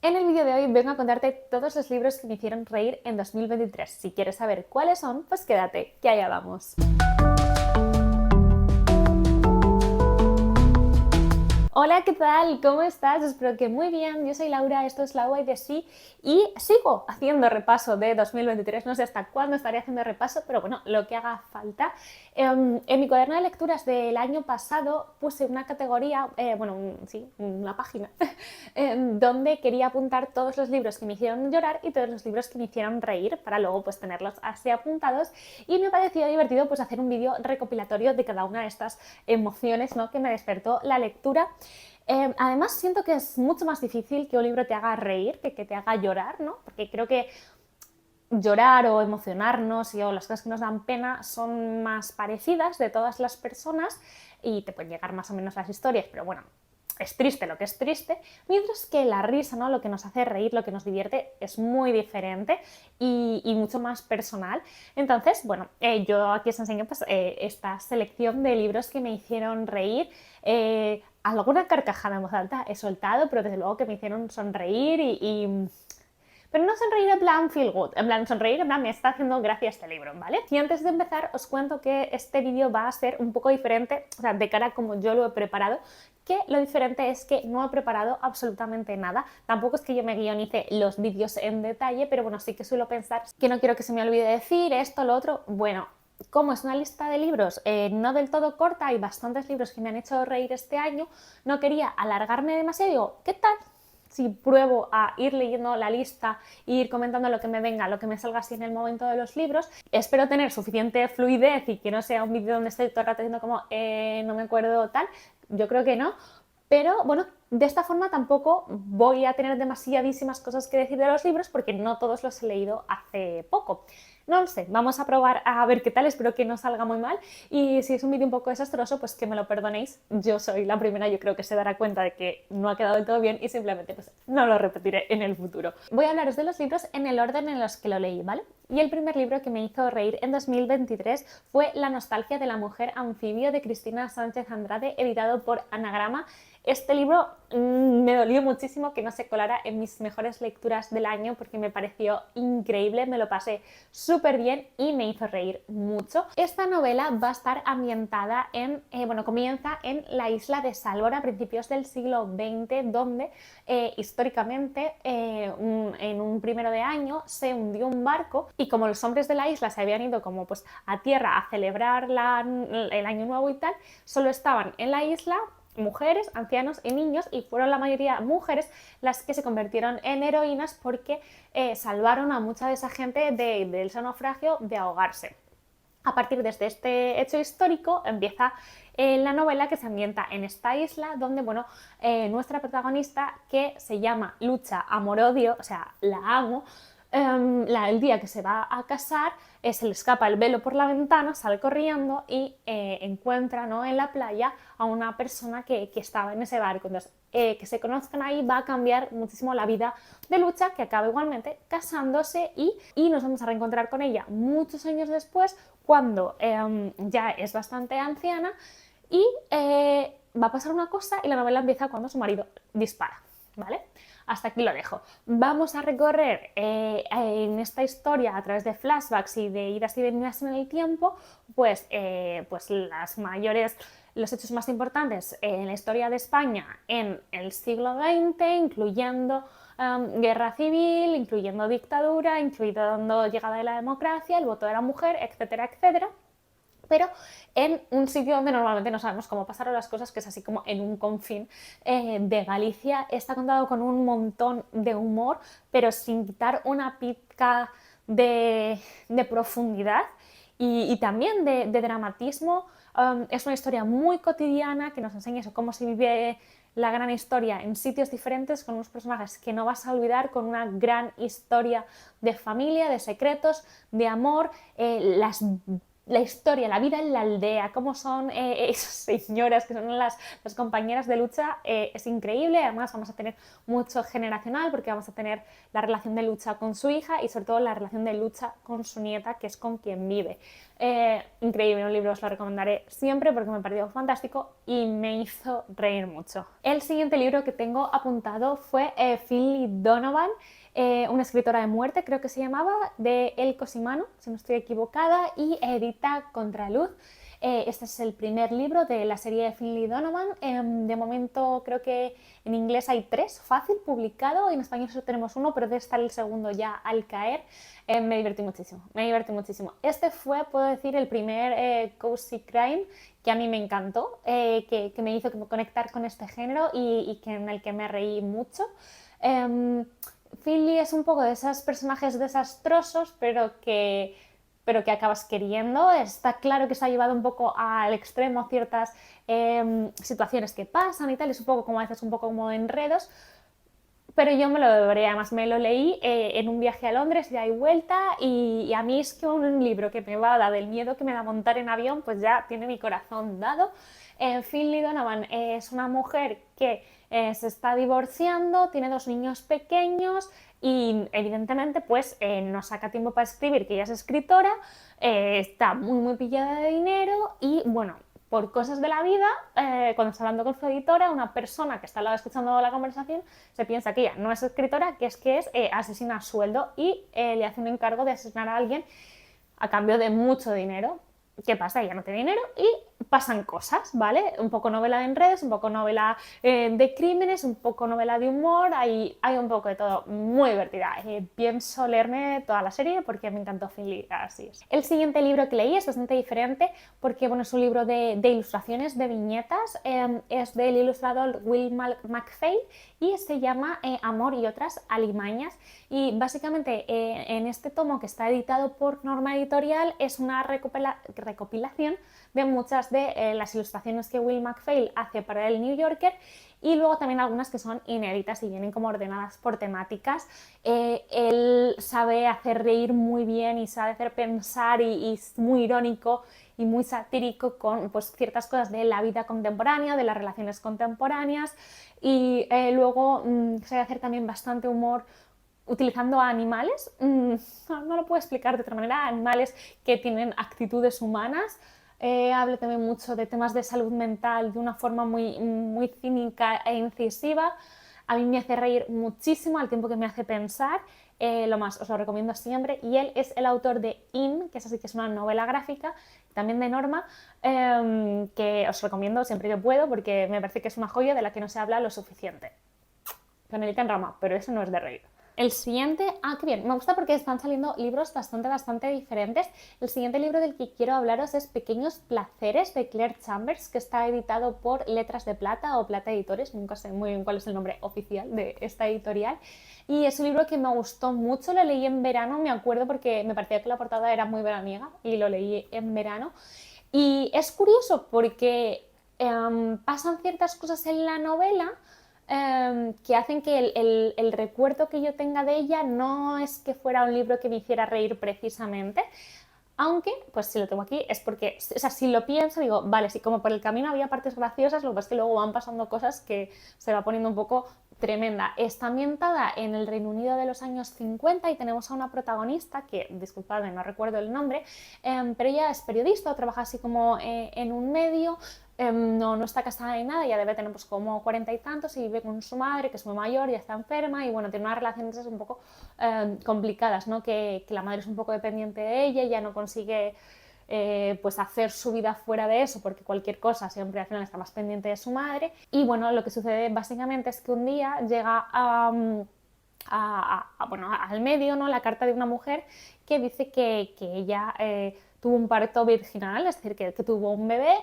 En el vídeo de hoy vengo a contarte todos los libros que me hicieron reír en 2023. Si quieres saber cuáles son, pues quédate, que allá vamos. Hola, ¿qué tal? ¿Cómo estás? Espero que muy bien. Yo soy Laura, esto es la UA de Sí y sigo haciendo repaso de 2023. No sé hasta cuándo estaré haciendo repaso, pero bueno, lo que haga falta. En mi cuaderno de lecturas del año pasado puse una categoría, una página, donde quería apuntar todos los libros que me hicieron llorar y todos los libros que me hicieron reír para luego pues tenerlos así apuntados, y me pareció divertido pues hacer un vídeo recopilatorio de cada una de estas emociones, ¿no?, que me despertó la lectura. Además, siento que es mucho más difícil que un libro te haga reír que te haga llorar, ¿no? Porque creo que llorar o emocionarnos o las cosas que nos dan pena son más parecidas de todas las personas y te pueden llegar más o menos las historias, pero bueno, es triste lo que es triste, mientras que la risa, ¿no?, lo que nos hace reír, lo que nos divierte, es muy diferente y mucho más personal. Entonces, bueno, yo aquí os enseño pues, esta selección de libros que me hicieron reír. Alguna carcajada en voz alta he soltado, pero desde luego que me hicieron sonreír pero no sonreír en plan feel good, en plan sonreír en plan me está haciendo gracia este libro, ¿vale? Y antes de empezar os cuento que este vídeo va a ser un poco diferente, o sea, de cara a como yo lo he preparado, que lo diferente es que no he preparado absolutamente nada. Tampoco es que yo me guionice los vídeos en detalle, pero bueno, sí que suelo pensar que no quiero que se me olvide decir esto, lo otro. Bueno, como es una lista de libros no del todo corta, hay bastantes libros que me han hecho reír este año, no quería alargarme demasiado. Digo, ¿qué tal si pruebo a ir leyendo la lista e ir comentando lo que me venga, lo que me salga así en el momento de los libros? Espero tener suficiente fluidez y que no sea un vídeo donde estoy todo el rato diciendo como no me acuerdo tal. Yo creo que no, pero bueno, de esta forma tampoco voy a tener demasiadísimas cosas que decir de los libros porque no todos los he leído hace poco. No lo sé, vamos a probar a ver qué tal, espero que no salga muy mal, y si es un vídeo un poco desastroso, pues que me lo perdonéis. Yo soy la primera, yo creo que se dará cuenta de que no ha quedado del todo bien y simplemente pues no lo repetiré en el futuro. Voy a hablaros de los libros en el orden en los que lo leí, ¿vale? Y el primer libro que me hizo reír en 2023 fue La nostalgia de la mujer anfibio de Cristina Sánchez Andrade, editado por Anagrama. Este libro me dolió muchísimo que no se colara en mis mejores lecturas del año porque me pareció increíble, me lo pasé súper bien y me hizo reír mucho. Esta novela va a estar ambientada comienza en la isla de Sálvora a principios del siglo XX, donde históricamente en un primero de año se hundió un barco y como los hombres de la isla se habían ido como pues a tierra a celebrar el año nuevo y tal, solo estaban en la isla mujeres, ancianos y niños, y fueron la mayoría mujeres las que se convirtieron en heroínas porque salvaron a mucha de esa gente del naufragio de ahogarse. A partir de este hecho histórico empieza la novela, que se ambienta en esta isla donde, bueno, nuestra protagonista, que se llama Lucha Amor-Odio, o sea, la amo, el día que se va a casar se le escapa el velo por la ventana, sale corriendo y encuentra, ¿no?, en la playa a una persona que estaba en ese barco. Entonces, que se conozcan ahí va a cambiar muchísimo la vida de Lucha, que acaba igualmente casándose y nos vamos a reencontrar con ella muchos años después, cuando ya es bastante anciana y va a pasar una cosa y la novela empieza cuando su marido dispara, ¿vale? Hasta aquí lo dejo. Vamos a recorrer en esta historia a través de flashbacks y de idas y venidas en el tiempo, pues los hechos más importantes en la historia de España en el siglo XX, incluyendo guerra civil, incluyendo dictadura, incluyendo llegada de la democracia, el voto de la mujer, etcétera, etcétera. Pero en un sitio donde normalmente no sabemos cómo pasaron las cosas, que es así como en un confín de Galicia. Está contado con un montón de humor, pero sin quitar una pizca de profundidad y también de dramatismo. Es una historia muy cotidiana que nos enseña eso, cómo se vive la gran historia en sitios diferentes, con unos personajes que no vas a olvidar, con una gran historia de familia, de secretos, de amor, las la historia, la vida en la aldea, cómo son esas señoras que son las compañeras de lucha, es increíble. Además vamos a tener mucho generacional porque vamos a tener la relación de lucha con su hija y sobre todo la relación de lucha con su nieta, que es con quien vive. Increíble, un libro, os lo recomendaré siempre porque me pareció fantástico y me hizo reír mucho. El siguiente libro que tengo apuntado fue Finlay Donovan, una escritora de muerte, creo que se llamaba, de El Cosimano, si no estoy equivocada, y edita Contraluz. Este es el primer libro de la serie de Finlay Donovan. De momento creo que en inglés hay 3, fácil, publicado, y en español solo tenemos 1, pero debe estar el segundo ya al caer. Me divertí muchísimo, me divertí muchísimo. Este fue, puedo decir, el primer cozy crime que a mí me encantó, que me hizo conectar con este género y en el que me reí mucho. Finlay es un poco de esos personajes desastrosos, pero que acabas queriendo. Está claro que se ha llevado un poco al extremo ciertas situaciones que pasan y tal, es un poco como a veces un poco como enredos, pero yo me lo devoré. Además me lo leí en un viaje a Londres, de ahí vuelta, y a mí es que un libro que me va a dar del miedo que me da montar en avión, pues ya tiene mi corazón dado. Finlay Donovan es una mujer que se está divorciando, tiene 2 niños pequeños y evidentemente pues no saca tiempo para escribir, que ella es escritora, está muy pillada de dinero y bueno, por cosas de la vida, cuando está hablando con su editora, una persona que está al lado escuchando la conversación se piensa que ella no es escritora, que es asesina a sueldo y le hace un encargo de asesinar a alguien a cambio de mucho dinero. ¿Qué pasa? Ella no tiene dinero y pasan cosas, ¿vale? Un poco novela de enredos, un poco novela de crímenes, un poco novela de humor, hay un poco de todo, muy divertida. Pienso leerme toda la serie porque me encantó Finlay, así es. El siguiente libro que leí es bastante diferente porque bueno, es un libro de ilustraciones, de viñetas, es del ilustrador Will MacPhail y se llama Amor y otras alimañas, y básicamente en este tomo, que está editado por Norma Editorial, es una recopilación de muchas de las ilustraciones que Will MacPhail hace para el New Yorker, y luego también algunas que son inéditas y vienen como ordenadas por temáticas. Él sabe hacer reír muy bien y sabe hacer pensar y es muy irónico y muy satírico con pues, ciertas cosas de la vida contemporánea, de las relaciones contemporáneas, y luego sabe hacer también bastante humor utilizando a animales, no lo puedo explicar de otra manera, animales que tienen actitudes humanas. Habla también mucho de temas de salud mental de una forma muy cínica e incisiva. A mí me hace reír muchísimo al tiempo que me hace pensar. Lo más, os lo recomiendo siempre. Y él es el autor de In, que es así, que es una novela gráfica, también de Norma, que os recomiendo siempre que puedo porque me parece que es una joya de la que no se habla lo suficiente. Canelita en rama, pero eso no es de reír. El siguiente, qué bien, me gusta porque están saliendo libros bastante diferentes. El siguiente libro del que quiero hablaros es Pequeños placeres, de Claire Chambers, que está editado por Letras de Plata o Plata Editores, nunca sé muy bien cuál es el nombre oficial de esta editorial. Y es un libro que me gustó mucho, lo leí en verano, me acuerdo, porque me parecía que la portada era muy veraniega y lo leí en verano. Y es curioso porque pasan ciertas cosas en la novela que hacen que el recuerdo que yo tenga de ella no es que fuera un libro que me hiciera reír precisamente, aunque, pues si lo tengo aquí es porque, o sea, si lo pienso digo, vale, sí, como por el camino había partes graciosas, lo que pasa es que luego van pasando cosas que se va poniendo un poco tremenda. Está ambientada en el Reino Unido de los años 50 y tenemos a una protagonista que, disculpadme, no recuerdo el nombre, pero ella es periodista o trabaja así como en un medio. No está casada ni nada, ya debe tener pues como 40 y tantos, y vive con su madre, que es muy mayor, ya está enferma, y bueno, tiene unas relaciones un poco complicadas, ¿no? Que la madre es un poco dependiente de ella, ya no consigue pues hacer su vida fuera de eso, porque cualquier cosa siempre al final está más pendiente de su madre. Y bueno, lo que sucede básicamente es que un día llega bueno, al medio, ¿no?, la carta de una mujer que dice que ella tuvo un parto virginal, es decir, que tuvo un bebé,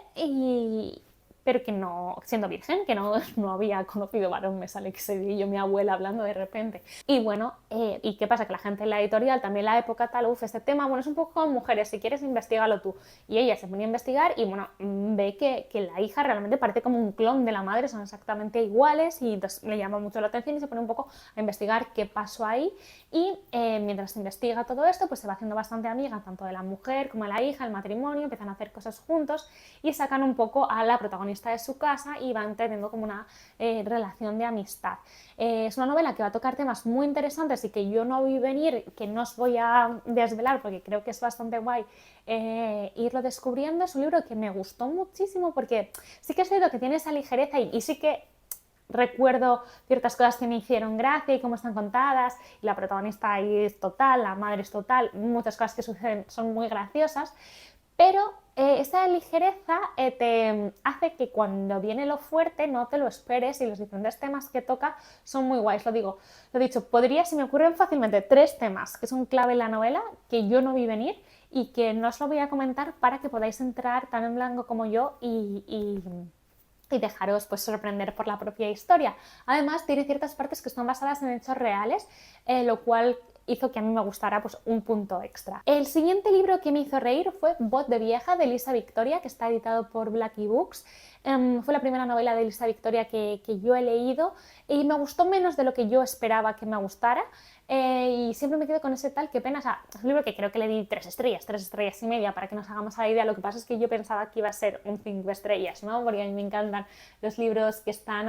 pero que no, siendo virgen, que no, no había conocido varón, me sale que se yo mi abuela hablando de repente. Y bueno, ¿y qué pasa? Que la gente en la editorial, también la época tal, este tema, bueno, es un poco como mujeres, si quieres investigalo tú. Y ella se ponía a investigar y bueno, ve que la hija realmente parece como un clon de la madre, son exactamente iguales y entonces le llama mucho la atención y se pone un poco a investigar qué pasó ahí. Y mientras investiga todo esto, pues se va haciendo bastante amiga tanto de la mujer como de la hija, el matrimonio, empiezan a hacer cosas juntos y sacan un poco a la protagonista de su casa y van teniendo como una relación de amistad. Es una novela que va a tocar temas muy interesantes y que yo no vi venir, que no os voy a desvelar porque creo que es bastante guay irlo descubriendo. Es un libro que me gustó muchísimo porque sí que es cierto que tiene esa ligereza y sí que recuerdo ciertas cosas que me hicieron gracia y cómo están contadas, y la protagonista ahí es total, la madre es total, muchas cosas que suceden son muy graciosas, pero esa ligereza te hace que cuando viene lo fuerte no te lo esperes y los diferentes temas que toca son muy guays. Lo he dicho, se me ocurren fácilmente 3 temas que son clave en la novela que yo no vi venir y que no os lo voy a comentar para que podáis entrar tan en blanco como yo y dejaros pues sorprender por la propia historia. Además tiene ciertas partes que están basadas en hechos reales, lo cual hizo que a mí me gustara pues un punto extra. El siguiente libro que me hizo reír fue Voz de vieja de Elisa Victoria, que está editado por Blackie Books. Fue la primera novela de Elisa Victoria que yo he leído y me gustó menos de lo que yo esperaba que me gustara. Y siempre me quedo con ese tal, qué pena, o sea, es un libro que creo que le di 3 estrellas y media para que nos hagamos a la idea. Lo que pasa es que yo pensaba que iba a ser un 5 estrellas, ¿no? Porque a mí me encantan los libros que están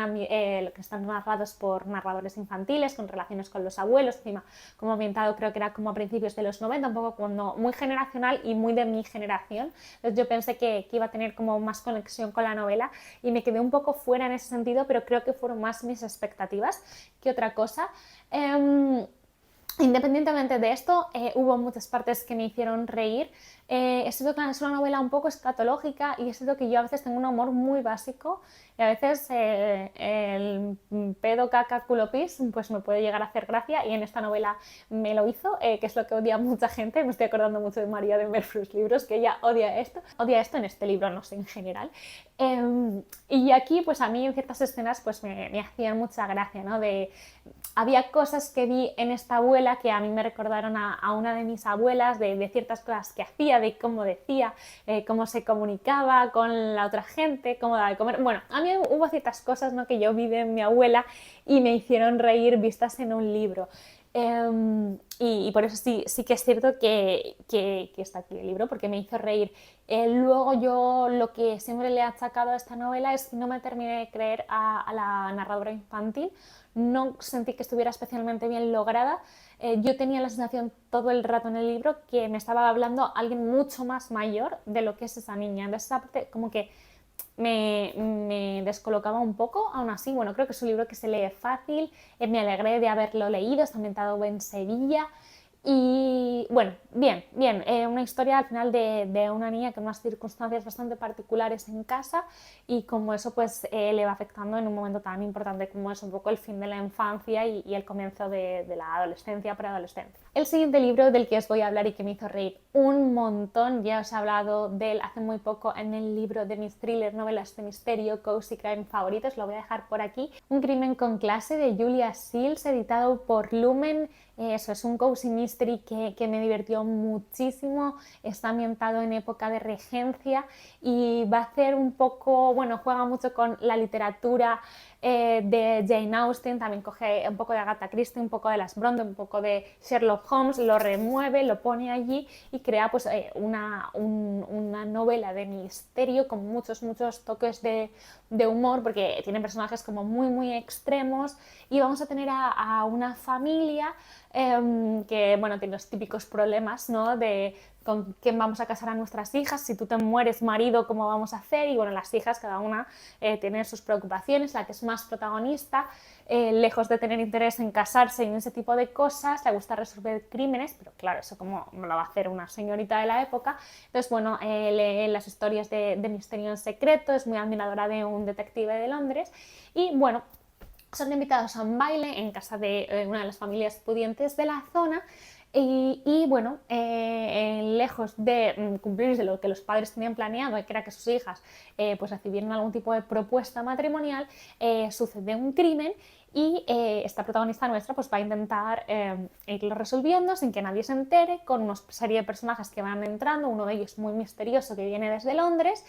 narrados por narradores infantiles, con relaciones con los abuelos, encima como ambientado creo que era como a principios de los 90, un poco cuando muy generacional y muy de mi generación. Entonces yo pensé que iba a tener como más conexión con la novela y me quedé un poco fuera en ese sentido, pero creo que fueron más mis expectativas que otra cosa. Independientemente de esto, hubo muchas partes que me hicieron reír. Es una novela un poco escatológica y es cierto que yo a veces tengo un humor muy básico y a veces el pedo, caca, culo, pis pues me puede llegar a hacer gracia y en esta novela me lo hizo, que es lo que odia mucha gente. Me estoy acordando mucho de María de Merfrus Libros, que ella odia esto en este libro, no sé, en general. Y aquí pues a mí en ciertas escenas pues me hacían mucha gracia, ¿no? Había cosas que vi en esta abuela que a mí me recordaron a una de mis abuelas, de ciertas cosas que hacía, de cómo decía, cómo se comunicaba con la otra gente, cómo daba de comer. Bueno, a mí hubo ciertas cosas, ¿no?, que yo vi de mi abuela y me hicieron reír vistas en un libro. Y por eso sí que es cierto que está aquí el libro, porque me hizo reír. Luego yo lo que siempre le he achacado a esta novela es que no me terminé de creer a la narradora infantil. No sentí que estuviera especialmente bien lograda. Yo tenía la sensación todo el rato en el libro que me estaba hablando alguien mucho más mayor de lo que es esa niña. Entonces esa parte como que me descolocaba un poco. Aún así, bueno, creo que es un libro que se lee fácil. Me alegré de haberlo leído, está ambientado en Sevilla. Y bueno, bien, una historia al final de una niña con unas circunstancias bastante particulares en casa y como eso pues le va afectando en un momento tan importante como es un poco el fin de la infancia y el comienzo de la adolescencia, preadolescencia. El siguiente libro del que os voy a hablar y que me hizo reír un montón, ya os he hablado de él hace muy poco en el libro de mis thrillers, novelas de misterio, cozy crime favoritos, lo voy a dejar por aquí. Un crimen con clase de Julia Sills, editado por Lumen. Eso es un cozy mystery que me divirtió muchísimo, está ambientado en época de regencia y va a hacer un poco, bueno, juega mucho con la literatura de Jane Austen, también coge un poco de Agatha Christie, un poco de las Bronte, un poco de Sherlock Holmes, lo remueve, lo pone allí y crea pues una novela de misterio con muchos toques de humor, porque tiene personajes como muy extremos y vamos a tener a una familia que bueno, tiene los típicos problemas, ¿no?, de con quién vamos a casar a nuestras hijas, si tú te mueres marido, ¿cómo vamos a hacer? Y bueno, las hijas cada una tiene sus preocupaciones. La que es más protagonista, lejos de tener interés en casarse y en ese tipo de cosas, le gusta resolver crímenes, pero claro, eso como lo va a hacer una señorita de la época. Entonces bueno, lee las historias de misterio en secreto, es muy admiradora de un detective de Londres y bueno, son invitados a un baile en casa de una de las familias pudientes de la zona bueno, lejos de cumplirse lo que los padres tenían planeado, que era que sus hijas pues recibieran algún tipo de propuesta matrimonial, sucede un crimen y esta protagonista nuestra pues va a intentar irlo resolviendo sin que nadie se entere, con una serie de personajes que van entrando, uno de ellos muy misterioso que viene desde Londres.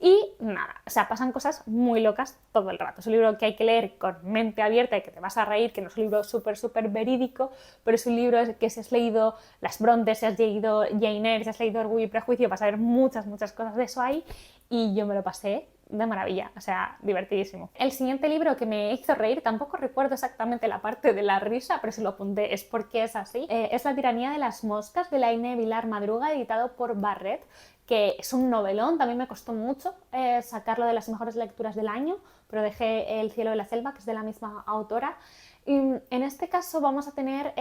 Y nada, o sea, pasan cosas muy locas todo el rato. Es un libro que hay que leer con mente abierta y que te vas a reír, que no es un libro súper verídico, pero es un libro que si has leído Las Brontes, si has leído Jane Eyre, si has leído Orgullo y Prejuicio, vas a ver muchas cosas de eso ahí, y yo me lo pasé de maravilla, o sea, divertidísimo. El siguiente libro que me hizo reír, tampoco recuerdo exactamente la parte de la risa, pero si lo apunté es porque es así, es La tiranía de las moscas, de Laine Vilar Madruga, editado por Barret, que es un novelón. También me costó mucho sacarlo de las mejores lecturas del año, pero dejé El cielo de la selva, que es de la misma autora. Y en este caso vamos a tener...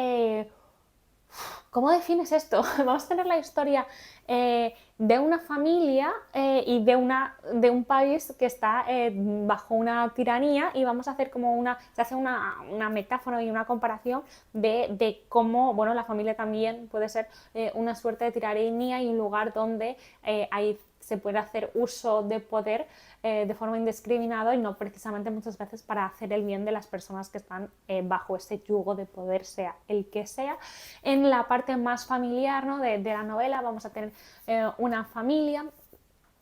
¿Cómo defines esto? Vamos a tener la historia de una familia y de un país que está bajo una tiranía, y vamos a hacer como se hace una metáfora y una comparación de cómo, bueno, la familia también puede ser una suerte de tiranía y un lugar donde se puede hacer uso de poder de forma indiscriminada y no precisamente muchas veces para hacer el bien de las personas que están bajo ese yugo de poder, sea el que sea. En la parte más familiar, ¿no?, de la novela vamos a tener una familia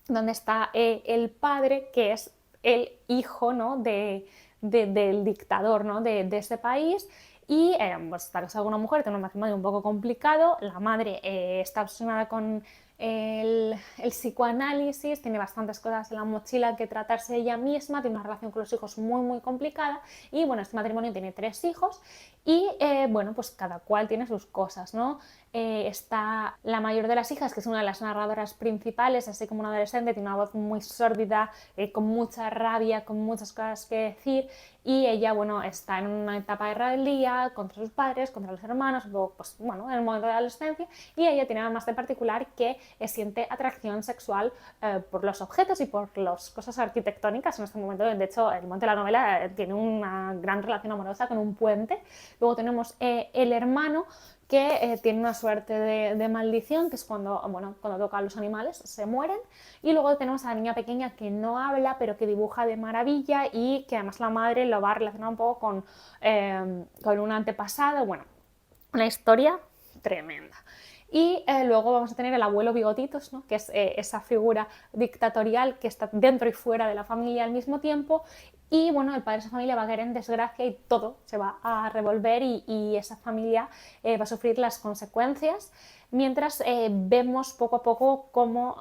donde está el padre, que es el hijo, ¿no?, del dictador, ¿no?, de ese país, y pues está casado con una mujer, tiene un matrimonio un poco complicado. La madre está obsesionada con el psicoanálisis, tiene bastantes cosas en la mochila que tratarse ella misma, tiene una relación con los hijos muy complicada, y bueno, este matrimonio tiene 3 hijos y bueno, pues cada cual tiene sus cosas, ¿no? Está la mayor de las hijas, que es una de las narradoras principales, así como una adolescente, tiene una voz muy sórdida, con mucha rabia, con muchas cosas que decir, y ella, bueno, está en una etapa de rebeldía contra sus padres, contra los hermanos, luego, pues bueno, en el momento de la adolescencia, y ella tiene además de particular que siente atracción sexual por los objetos y por las cosas arquitectónicas en este momento. De hecho, el momento de la novela tiene una gran relación amorosa con un puente. Luego tenemos el hermano, que tiene una suerte de maldición, que es cuando toca a los animales, se mueren. Y luego tenemos a la niña pequeña que no habla, pero que dibuja de maravilla, y que además la madre lo va a relacionar un poco con un antepasado. Bueno, una historia tremenda. Y luego vamos a tener el abuelo Bigotitos, ¿no?, que es esa figura dictatorial que está dentro y fuera de la familia al mismo tiempo. Y bueno, el padre de esa familia va a caer en desgracia y todo se va a revolver, y esa familia va a sufrir las consecuencias, mientras vemos poco a poco cómo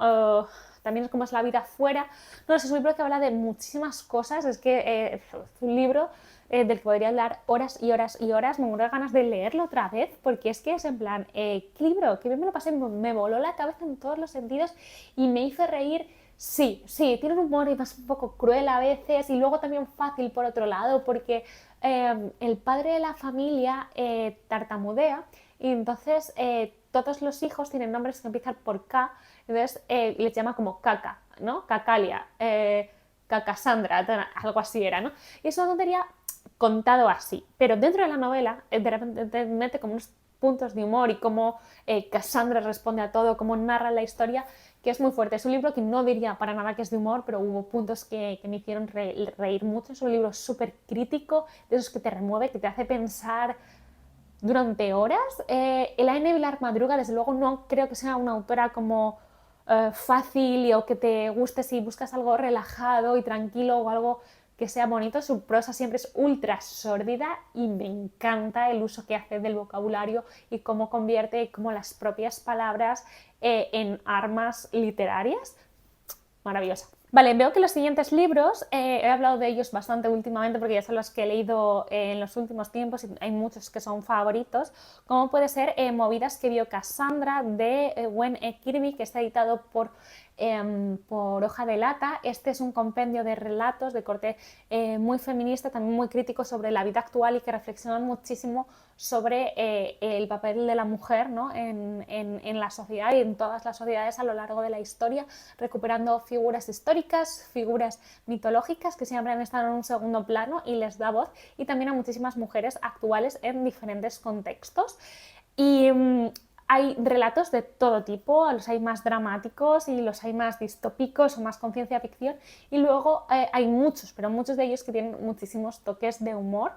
también cómo es la vida fuera. No, es un libro que habla de muchísimas cosas, es que es un libro del que podría hablar horas y horas y horas. Me muero de ganas de leerlo otra vez, porque es que es en plan, ¿qué libro? Que bien me lo pasé, me voló la cabeza en todos los sentidos y me hizo reír. Sí, tiene un humor y más un poco cruel a veces, y luego también fácil por otro lado, porque el padre de la familia tartamudea, y entonces todos los hijos tienen nombres que empiezan por K, entonces les llama como Caca, ¿no? Cacalia, Cacasandra, algo así era, ¿no? Y es una tontería contado así, pero dentro de la novela de repente mete como unos puntos de humor, y cómo Cassandra responde a todo, cómo narra la historia, que es muy fuerte. Es un libro que no diría para nada que es de humor, pero hubo puntos que me hicieron reír mucho. Es un libro súper crítico, de esos que te remueve, que te hace pensar durante horas. Elaine Vilar Madruga, desde luego, no creo que sea una autora como fácil o que te guste si buscas algo relajado y tranquilo o algo que sea bonito. Su prosa siempre es ultra sórdida, y me encanta el uso que hace del vocabulario y cómo convierte como las propias palabras en armas literarias. Maravillosa. Vale, veo que los siguientes libros, he hablado de ellos bastante últimamente porque ya son los que he leído en los últimos tiempos, y hay muchos que son favoritos, como puede ser Movidas que vio Cassandra, de Gwen Kirby, que está editado por por Hoja de Lata. Este es un compendio de relatos de corte muy feminista, también muy crítico sobre la vida actual y que reflexionan muchísimo sobre el papel de la mujer, ¿no? en la sociedad y en todas las sociedades a lo largo de la historia, recuperando figuras históricas, figuras mitológicas que siempre han estado en un segundo plano y les da voz, y también a muchísimas mujeres actuales en diferentes contextos. Y hay relatos de todo tipo, los hay más dramáticos y los hay más distópicos o más con ciencia ficción, y luego hay muchos, pero muchos de ellos que tienen muchísimos toques de humor.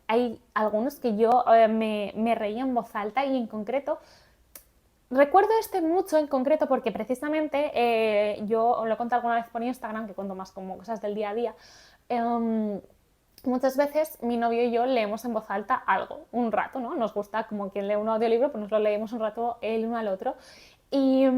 Hay algunos que yo me reía en voz alta, y en concreto recuerdo este mucho en concreto porque precisamente yo lo he contado alguna vez por Instagram, que cuento más como cosas del día a día. Muchas veces mi novio y yo leemos en voz alta algo, un rato, ¿no? Nos gusta, como quien lee un audiolibro, pues nos lo leemos un rato el uno al otro. Y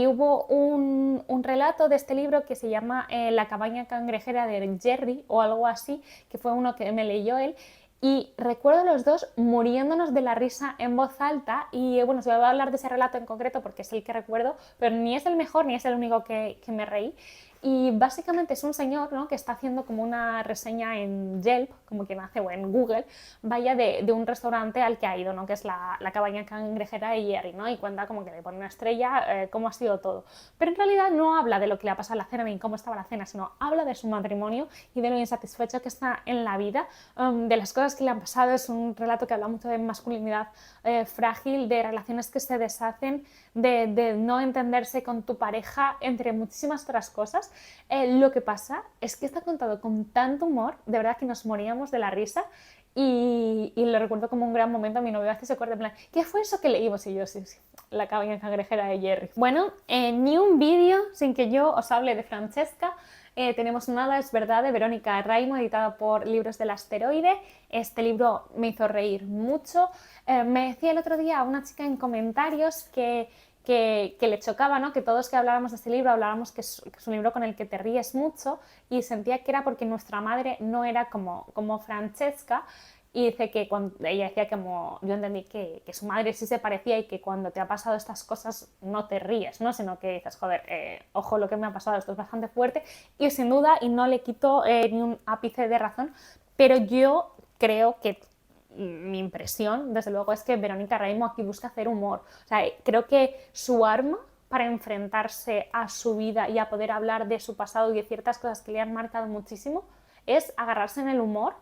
hubo un relato de este libro que se llama La cabaña cangrejera de Jerry o algo así, que fue uno que me leyó él. Y recuerdo los dos muriéndonos de la risa en voz alta. Y bueno, os voy a hablar de ese relato en concreto porque es el que recuerdo, pero ni es el mejor ni es el único que me reí. Y básicamente es un señor, ¿no?, que está haciendo como una reseña en Yelp, como quien hace, o en Google, vaya, de un restaurante al que ha ido, ¿no?, que es la cabaña cangrejera de Jerry, ¿no? Y cuenta como que le pone una estrella, cómo ha sido todo. Pero en realidad no habla de lo que le ha pasado a la cena ni cómo estaba la cena, sino habla de su matrimonio y de lo insatisfecho que está en la vida, de las cosas que le han pasado. Es un relato que habla mucho de masculinidad frágil, de relaciones que se deshacen, de no entenderse con tu pareja, entre muchísimas otras cosas. Lo que pasa es que está contado con tanto humor, de verdad que nos moríamos de la risa, y lo recuerdo como un gran momento. A mi novio hace ese corte en plan, ¿qué fue eso que leímos? Y yo, sí, sí, la cabaña cangrejera de Jerry. Bueno, ni un vídeo sin que yo os hable de Francesca. Tenemos Nada es verdad, de Verónica Raimo, editado por Libros del Asteroide. Este libro me hizo reír mucho. Me decía el otro día una chica en comentarios que le chocaba, ¿no?, que todos que hablábamos de este libro hablábamos que es un libro con el que te ríes mucho, y sentía que era porque nuestra madre no era como Francesca. Y dice que cuando ella decía, como yo entendí que su madre sí se parecía, y que cuando te ha pasado estas cosas no te ríes, ¿no?, sino que dices, joder, ojo lo que me ha pasado, esto es bastante fuerte. Y sin duda, y no le quito ni un ápice de razón, pero yo creo que mi impresión, desde luego, es que Verónica Raimo aquí busca hacer humor. O sea, creo que su arma para enfrentarse a su vida y a poder hablar de su pasado y de ciertas cosas que le han marcado muchísimo es agarrarse en el humor.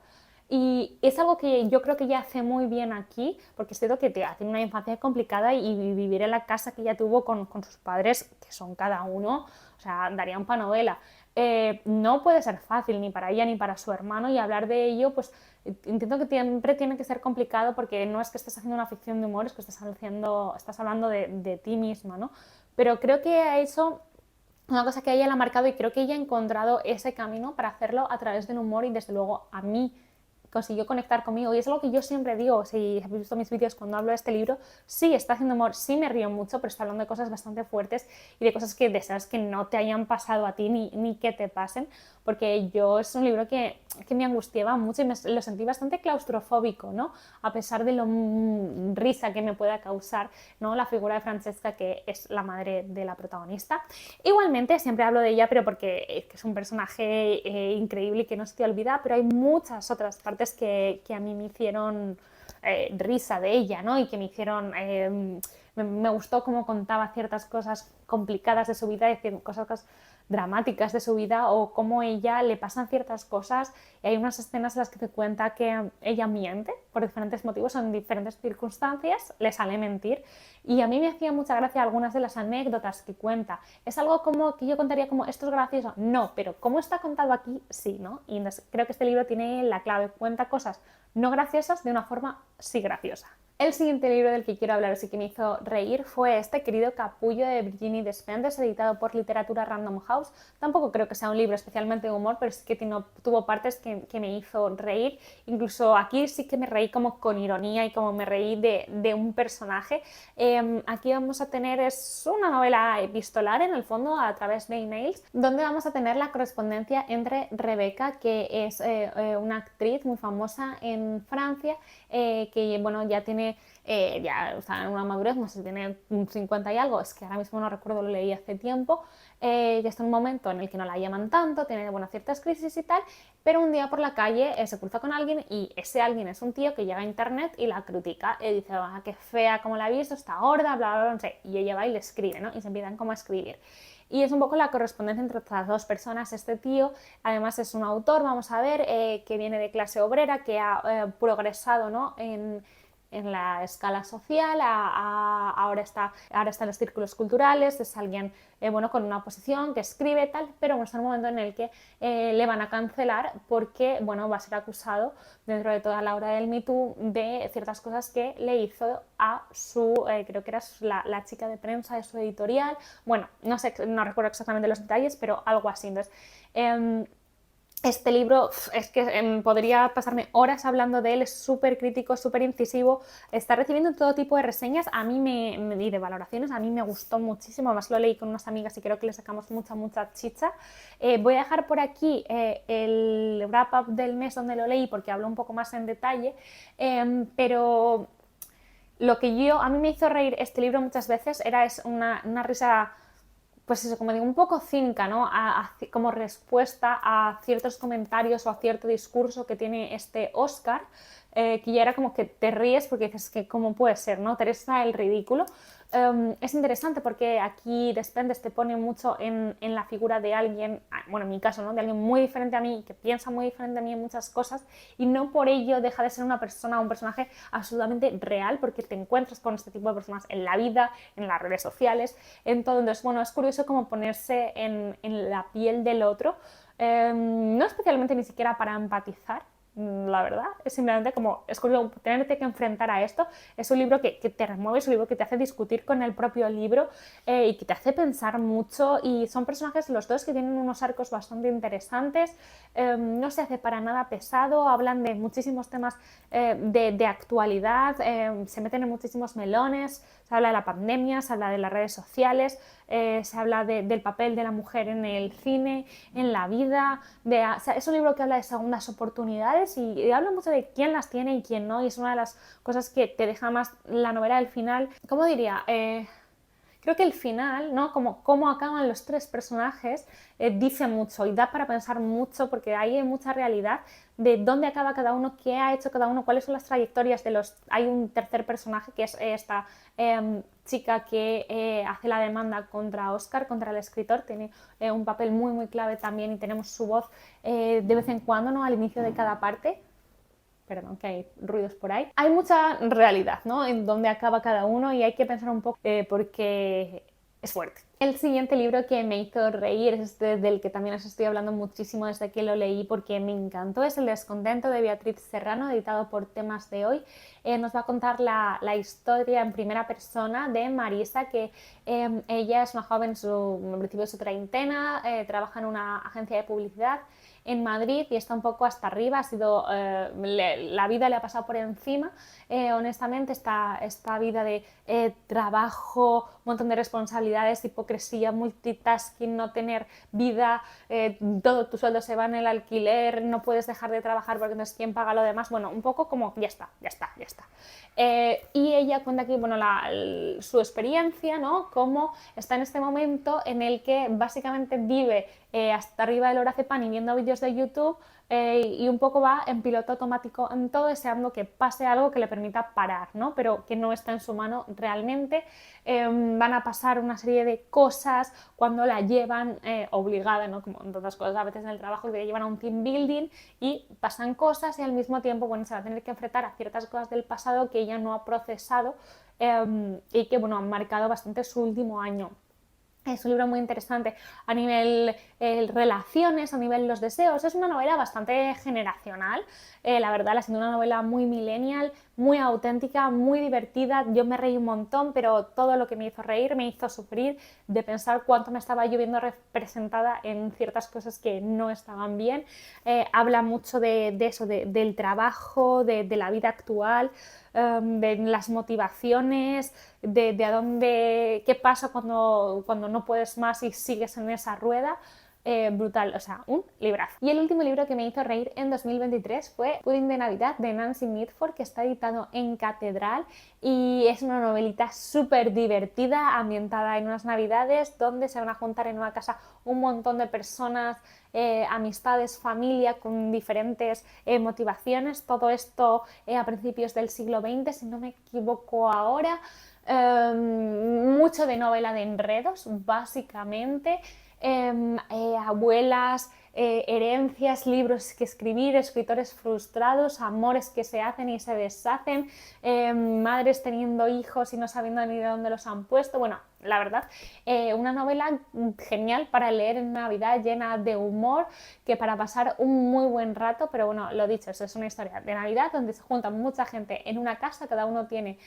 Y es algo que yo creo que ella hace muy bien aquí, porque es cierto que tiene una infancia complicada, y vivir en la casa que ella tuvo con sus padres, que son cada uno, o sea, darían pa' novela. No puede ser fácil ni para ella ni para su hermano, y hablar de ello, pues entiendo que siempre tiene que ser complicado, porque no es que estés haciendo una ficción de humor, es que estás hablando de ti misma, ¿no? Pero creo que ha hecho una cosa que a ella le ha marcado, y creo que ella ha encontrado ese camino para hacerlo a través del humor, y desde luego a mí consiguió conectar conmigo. Y es algo que yo siempre digo, si habéis visto mis vídeos cuando hablo de este libro, sí está haciendo humor, sí me río mucho, pero está hablando de cosas bastante fuertes y de cosas que deseas que no te hayan pasado a ti ni que te pasen, porque yo, es un libro que me angustiaba mucho y lo sentí bastante claustrofóbico, ¿no?, a pesar de lo risa que me pueda causar, ¿no?, la figura de Francesca, que es la madre de la protagonista. Igualmente, siempre hablo de ella, pero porque es un personaje increíble y que no se te olvida, pero hay muchas otras partes que a mí me hicieron risa de ella, ¿no?, y que me hicieron... me gustó cómo contaba ciertas cosas complicadas de su vida, decir, cosas dramáticas de su vida, o cómo ella le pasan ciertas cosas, y hay unas escenas en las que te cuenta que ella miente por diferentes motivos, en diferentes circunstancias le sale mentir, y a mí me hacía mucha gracia algunas de las anécdotas que cuenta. Es algo como que yo contaría como, esto es gracioso, no, pero como está contado aquí, sí, ¿no? Y entonces creo que este libro tiene la clave, cuenta cosas no graciosas de una forma sí graciosa. El siguiente libro del que quiero hablaros y que me hizo reír fue este, Querido capullo, de Virginie Despentes, editado por Literatura Random House. Tampoco creo que sea un libro especialmente de humor, pero sí que tuvo partes que me hizo reír. Incluso aquí sí que me reí como con ironía, y como me reí de un personaje. Aquí vamos a tener, es una novela epistolar en el fondo, a través de emails, donde vamos a tener la correspondencia entre Rebeca, que es una actriz muy famosa en Francia, que bueno, ya tiene tiene ya está en una madurez, no sé si tiene un 50 y algo, es que ahora mismo no recuerdo, lo leí hace tiempo, que está en un momento en el que no la llaman tanto, tiene bueno, ciertas crisis y tal, pero un día por la calle se cruza con alguien y ese alguien es un tío que llega a internet y la critica y dice, ah, qué fea, cómo la ha visto, está gorda, bla, bla, bla, no sé, y ella va y le escribe, ¿no? Y se empiezan como a escribir. Y es un poco la correspondencia entre estas dos personas. Este tío, además, es un autor, vamos a ver, que viene de clase obrera, que ha progresado, ¿no? En la escala social, ahora está en los círculos culturales, es alguien bueno, con una posición que escribe tal, pero bueno, está en un momento en el que le van a cancelar porque bueno, va a ser acusado dentro de toda la hora del Me Too de ciertas cosas que le hizo a su, creo que era la chica de prensa de su editorial, bueno, no sé, no recuerdo exactamente los detalles, pero algo así. Entonces, este libro es que podría pasarme horas hablando de él, es súper crítico, súper incisivo, está recibiendo todo tipo de reseñas y de valoraciones, a mí me gustó muchísimo, además lo leí con unas amigas y creo que le sacamos mucha chicha. Voy a dejar por aquí el wrap-up del mes donde lo leí porque hablo un poco más en detalle, pero lo que a mí me hizo reír este libro muchas veces es una risa, pues eso, como digo, un poco cínica, ¿no? Como respuesta a ciertos comentarios o a cierto discurso que tiene este Oscar, que ya era como que te ríes porque dices que cómo puede ser, ¿no? Teresa el ridículo. Es interesante porque aquí Despendes te pone mucho en la figura de alguien, bueno, en mi caso, ¿no? De alguien muy diferente a mí, que piensa muy diferente a mí en muchas cosas y no por ello deja de ser una persona, un personaje absolutamente real, porque te encuentras con este tipo de personas en la vida, en las redes sociales, en todo. Entonces, bueno, es curioso como ponerse en la piel del otro, no especialmente ni siquiera para empatizar, la verdad, es simplemente como es curioso tenerte que enfrentar a esto. Es un libro que te remueve, es un libro que te hace discutir con el propio libro y que te hace pensar mucho, y son personajes los dos que tienen unos arcos bastante interesantes, no se hace para nada pesado, hablan de muchísimos temas de actualidad, se meten en muchísimos melones, se habla de la pandemia, se habla de las redes sociales, se habla del papel de la mujer en el cine, en la vida, o sea, es un libro que habla de segundas oportunidades y habla mucho de quién las tiene y quién no, y es una de las cosas que te deja más la novela del final. ¿Cómo diría? Creo que el final, ¿no? Como cómo acaban los tres personajes, dice mucho y da para pensar mucho porque ahí hay mucha realidad de dónde acaba cada uno, qué ha hecho cada uno, cuáles son las trayectorias de los... Hay un tercer personaje que es esta chica que hace la demanda contra Oscar, contra el escritor, tiene un papel muy clave también y tenemos su voz de vez en cuando, ¿no? Al inicio de cada parte. Perdón, que hay ruidos por ahí. Hay mucha realidad, ¿no? En dónde acaba cada uno y hay que pensar un poco porque es fuerte. El siguiente libro que me hizo reír es este del que también os estoy hablando muchísimo desde que lo leí porque me encantó. Es El descontento de Beatriz Serrano, editado por Temas de Hoy. Nos va a contar la historia en primera persona de Marisa, que ella es una joven en principio de su treintena, trabaja en una agencia de publicidad en Madrid y está un poco hasta arriba, la vida le ha pasado por encima, honestamente, esta vida de trabajo, un montón de responsabilidades, hipocresía, multitasking, no tener vida, todo tu sueldo se va en el alquiler, no puedes dejar de trabajar porque entonces quién paga lo demás, bueno, un poco como ya está. Y ella cuenta aquí, bueno, su experiencia, ¿no? Cómo está en este momento en el que básicamente vive hasta arriba del Lorazepam y viendo vídeos de YouTube y un poco va en piloto automático en todo, deseando que pase algo que le permita parar, ¿no? Pero que no está en su mano realmente. Van a pasar una serie de cosas cuando la llevan obligada, ¿no? Como en todas las cosas a veces en el trabajo, que llevan a un team building y pasan cosas y al mismo tiempo, bueno, se va a tener que enfrentar a ciertas cosas del pasado que ella no ha procesado y que, bueno, han marcado bastante su último año. Es un libro muy interesante a nivel relaciones, a nivel los deseos. Es una novela bastante generacional, la verdad, ha sido una novela muy millennial, muy auténtica, muy divertida. Yo me reí un montón, pero todo lo que me hizo reír me hizo sufrir de pensar cuánto me estaba yo viendo representada en ciertas cosas que no estaban bien. Habla mucho de eso, del trabajo, de la vida actual, de las motivaciones, de a dónde, qué pasa cuando no puedes más y sigues en esa rueda. brutal, o sea, un librazo. Y el último libro que me hizo reír en 2023 fue Pudding de Navidad de Nancy Mitford, que está editado en Catedral y es una novelita súper divertida, ambientada en unas navidades donde se van a juntar en una casa un montón de personas, amistades, familia con diferentes motivaciones, todo esto a principios del siglo XX, si no me equivoco ahora. Mucho de novela de enredos, básicamente. Abuelas, herencias, libros que escribir, escritores frustrados, amores que se hacen y se deshacen, madres teniendo hijos y no sabiendo ni de dónde los han puesto. Bueno, la verdad, una novela genial para leer en Navidad, llena de humor, que para pasar un muy buen rato, pero bueno, lo dicho, eso es una historia de Navidad donde se junta mucha gente en una casa, cada uno tiene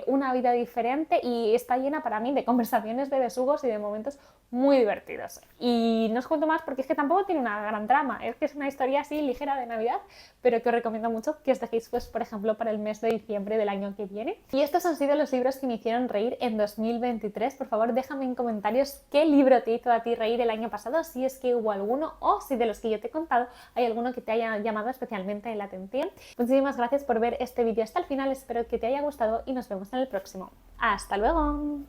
una vida diferente y está llena para mí de conversaciones, de besugos y de momentos muy divertidos. Y no os cuento más porque es que tampoco tiene una gran trama, es que es una historia así ligera de Navidad, pero que os recomiendo mucho que os dejéis, pues, por ejemplo, para el mes de diciembre del año que viene. Y estos han sido los libros que me hicieron reír en 2023. Por favor, déjame en comentarios qué libro te hizo a ti reír el año pasado, si es que hubo alguno o si de los que yo te he contado hay alguno que te haya llamado especialmente la atención. Muchísimas gracias por ver este vídeo hasta el final, espero que te haya gustado y nos vemos en el próximo. ¡Hasta luego!